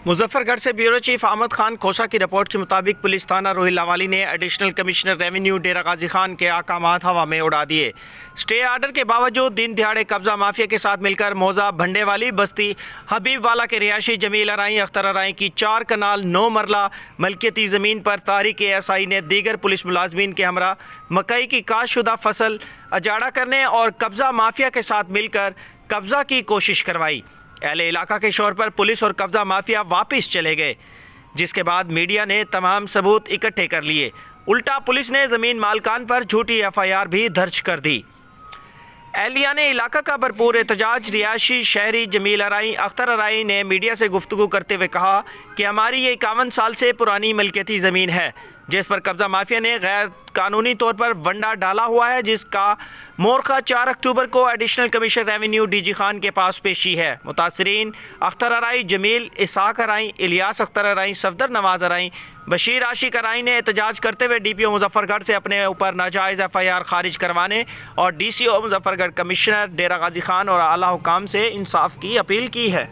मुजफ्फर गढ़ से bureau chief Ahmad Khan खोसा की रिपोर्ट के मुताबिक पुलिस थाना रोहिल लावाली ने एडिशनल कमिश्नर रेवेन्यू डेरा गाजी खान के अहकामात हवा में उड़ा दिए। स्टे आर्डर के बावजूद दिन दिहाड़े कब्जा माफिया के साथ मिलकर मौजा भंडे वाली बस्ती हबीब वाला के रिहायशी जमील अराई अख्तर अराई की 4 कनाल 9 मरला मलकियती ज़मीन पर तारीख ASI ने दीगर पुलिस मुलाजमीन के हमरा मकई की काशुदा फसल अजाड़ा करने और कब्जा माफिया के साथ मिलकर कब्जा की कोशिश करवाई। अहले इलाका के शोर पर पुलिस और कब्जा माफिया वापस चले गए, जिसके बाद मीडिया ने तमाम सबूत इकट्ठे कर लिए। उल्टा पुलिस ने ज़मीन मालकान पर झूठी FIR भी दर्ज कर दी। एहलिया ने इलाका का भरपूर एहतजाज रिहायशी शहरी जमील अराई अख्तर अराई ने मीडिया से गुफ्तगू करते हुए कहा कि हमारी ये 51 साल से पुरानी मलकियती ज़मीन है जिस पर कब्जा माफिया ने गैर कानूनी तौर पर वंडा डाला हुआ है, जिसका मोरखा 4 अक्टूबर को additional commissioner revenue DG Khan के पास पेशी है। मुतासरीन अख्तर अराई, जमील इसाक अराई, इलियास अख्तर अराई, सफदर नवाज अराई, बशीर आशिक अराई ने एहतजाज करते हुए DPO मुजफ्फरगढ़ से अपने ऊपर नाजायज़ FIR खारिज करवाने और DCO मुजफ्फरगढ़ कमिश्नर डेरा गाजी खान और आला हुकाम से इंसाफ की अपील की है।